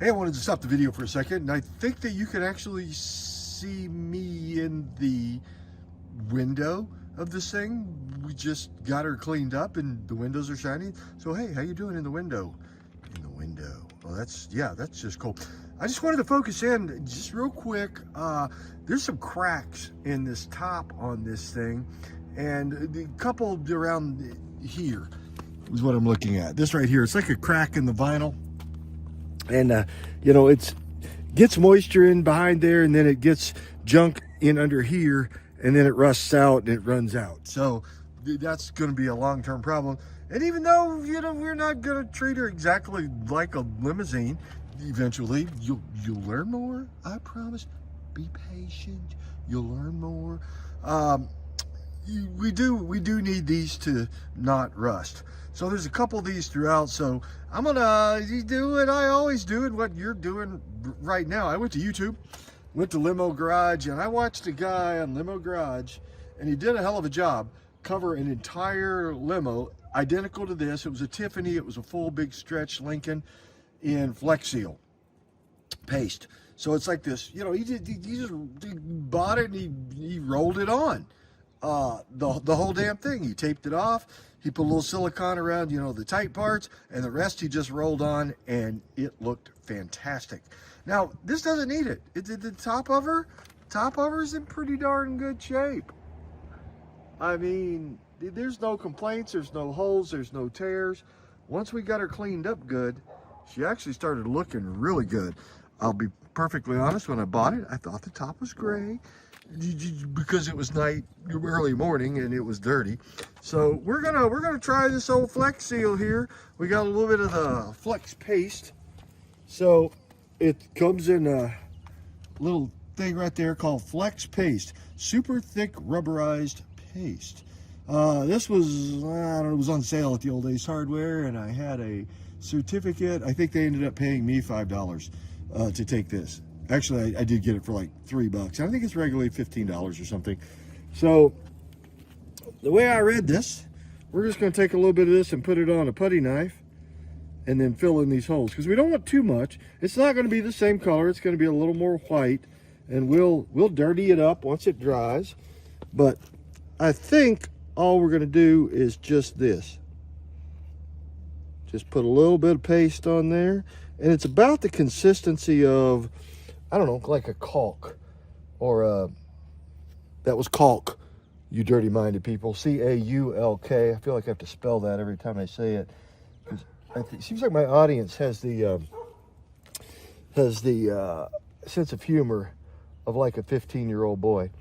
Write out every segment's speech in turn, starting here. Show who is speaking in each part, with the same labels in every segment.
Speaker 1: Hey, I wanted to stop the video for a second, and I think that you can actually see me in the window of this thing. We just got her cleaned up and the windows are shining. So hey, how you doing in the window? In the window. Well, that's just cool. I just wanted to focus in just real quick. There's some cracks in this top on this thing, and a couple around here is what I'm looking at. This right here, it's like a crack in the vinyl, and you know, it's gets moisture in behind there, and then it gets junk in under here, and then it rusts out and it runs out. So that's going to be a long-term problem. And even though, you know, we're not going to treat her exactly like a limousine, eventually you'll learn more. I promise. Be patient. You'll learn more. We do need these to not rust. So there's a couple of these throughout. So I'm gonna do what I always do and what you're doing right now. I went to YouTube, went to Limo Garage, and I watched a guy on Limo Garage, and he did a hell of a job. Cover an entire limo identical to this. It was a Tiffany. It was a full big stretch Lincoln in Flex Seal paste. So it's like this, you know, he bought it and he rolled it on. The whole damn thing. He taped it off. He put a little silicone around, you know, the tight parts, and the rest he just rolled on, and it looked fantastic. Now, this doesn't need it. The top of her is in pretty darn good shape. I mean, there's no complaints, there's no holes, there's no tears. Once we got her cleaned up good, she actually started looking really good. I'll be perfectly honest, when I bought it, I thought the top was gray because it was early morning and it was dirty. So we're gonna try this old Flex Seal here. We got a little bit of the Flex paste. So it comes in a little thing right there called Flex Paste, super thick rubberized paste. This was, I don't know, it was on sale at the old Ace Hardware, and I had a certificate. I think they ended up paying me $5 to take this. Actually, I did get it for like $3. I think it's regularly $15 or something. So the way I read this, we're just going to take a little bit of this and put it on a putty knife and then fill in these holes, because we don't want too much. It's not going to be the same color. It's going to be a little more white, and we'll dirty it up once it dries. But I think all we're going to do is just this. Just put a little bit of paste on there, and it's about the consistency of, I don't know, like a caulk, or that was caulk, you dirty-minded people. C-A-U-L-K. I feel like I have to spell that every time I say it. It seems like my audience has the sense of humor of like a 15-year-old boy.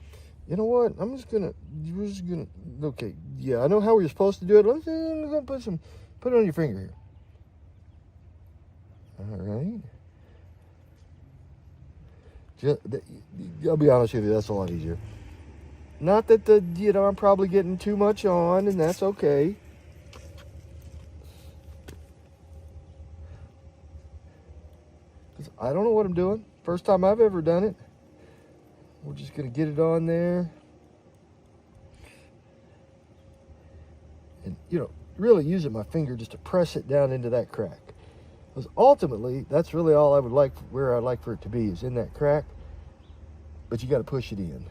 Speaker 1: You know what? We're just gonna, okay, yeah, I know how we're supposed to do it. I'm gonna put it on your finger here. All right. I'll be honest with you, that's a lot easier. Not that I'm probably getting too much on, and that's okay. I don't know what I'm doing. First time I've ever done it. We're just gonna get it on there. And, you know, really using my finger just to press it down into that crack. Because ultimately, that's really all I would like, where I'd like for it to be, is in that crack. But you got to push it in.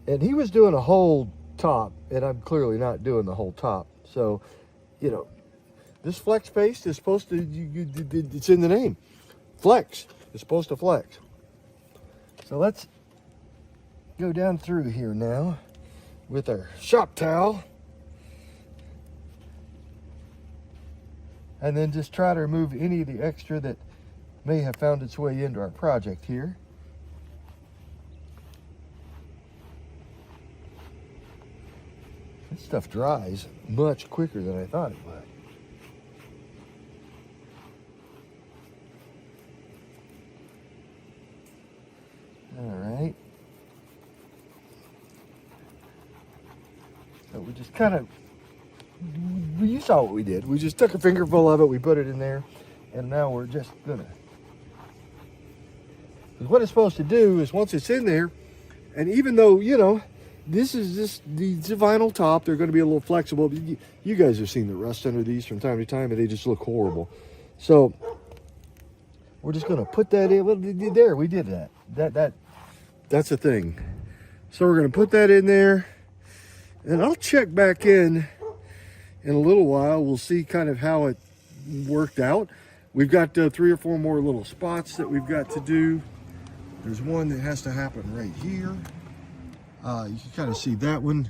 Speaker 1: And he was doing a whole top, and I'm clearly not doing the whole top. So, you know, this Flex paste is supposed to, it's in the name. Flex. It's supposed to flex. So let's go down through here now with our shop towel, and then just try to remove any of the extra that may have found its way into our project here. This stuff dries much quicker than I thought it would. All right. So we just kind of, you saw what we did. We just took a fingerful of it, we put it in there, and now we're just gonna, because what it's supposed to do is once it's in there, and even though, you know, this is just the vinyl top. They're going to be a little flexible. You guys have seen the rust under these from time to time, and they just look horrible. So we're just going to put that in. Well, there, we did that. That's a thing. So we're going to put that in there, and I'll check back in a little while. We'll see kind of how it worked out. We've got 3 or 4 more little spots that we've got to do. There's one that has to happen right here. You can kind of see that one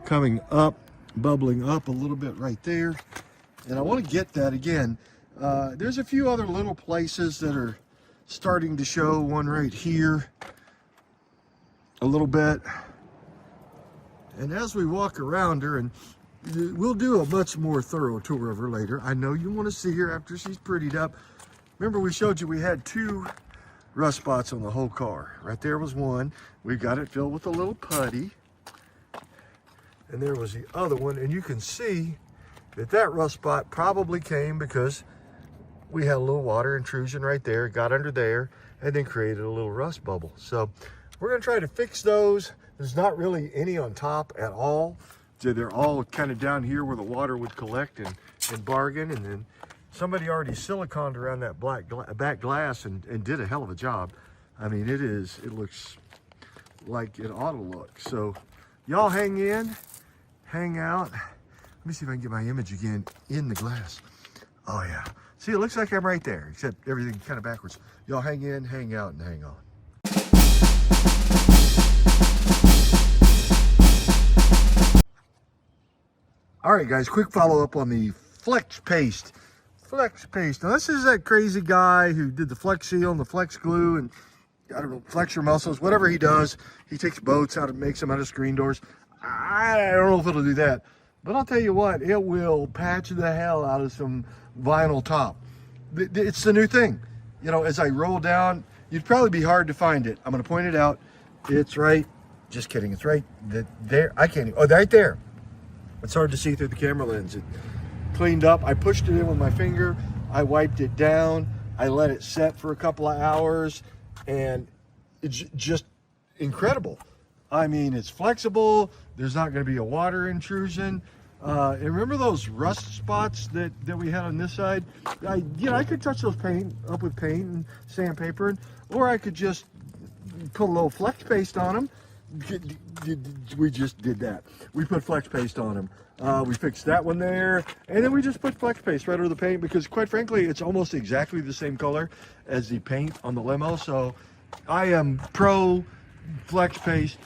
Speaker 1: coming up, bubbling up a little bit right there. And I want to get that again. There's a few other little places that are starting to show. One right here, a little bit. And as we walk around her, and we'll do a much more thorough tour of her later. I know you want to see her after she's prettied up. Remember, we showed you we had 2 rust spots on the whole car. Right there was one. We got it filled with a little putty. And there was the other one. And you can see that rust spot probably came because we had a little water intrusion right there, got under there, and then created a little rust bubble. So we're going to try to fix those. There's not really any on top at all. So they're all kind of down here where the water would collect and bargain. And then somebody already siliconed around that back glass and did a hell of a job. I mean, it looks like it ought to look. So y'all hang in, hang out. Let me see if I can get my image again in the glass. Oh yeah. See, it looks like I'm right there, except everything kind of backwards. Y'all hang in, hang out, and hang on. All right, guys, quick follow-up on the Flex Paste. Flex Paste. Now, this is that crazy guy who did the Flex Seal and the Flex Glue and, I don't know, flex your muscles, whatever he does. He takes boats out and makes them out of screen doors. I don't know if it'll do that. But I'll tell you what, it will patch the hell out of some vinyl top. It's the new thing. You know, as I roll down, you'd probably be hard to find it. I'm going to point it out. It's right. Just kidding. It's right there. I can't even. Oh, right there. It's hard to see through the camera lens. It cleaned up. I pushed it in with my finger. I wiped it down. I let it set for a couple of hours, and it's just incredible. I mean, it's flexible. There's not going to be a water intrusion. And remember those rust spots that we had on this side? I could touch those up with paint and sandpaper, or I could just put a little Flex Paste on them. We just did that. We put Flex Paste on them. We fixed that one there, and then we just put Flex Paste right over the paint because, quite frankly, it's almost exactly the same color as the paint on the Limo. So I am pro Flex Paste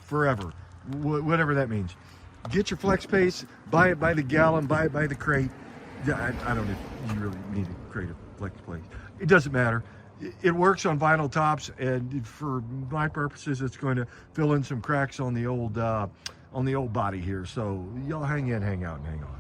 Speaker 1: forever, whatever that means. Get your Flex Paste, buy it by the gallon, buy it by the crate. I don't know if you really need a crate of Flex Paste. It doesn't matter. It works on vinyl tops, and for my purposes, it's going to fill in some cracks on the old body here. So y'all hang in, hang out, and hang on.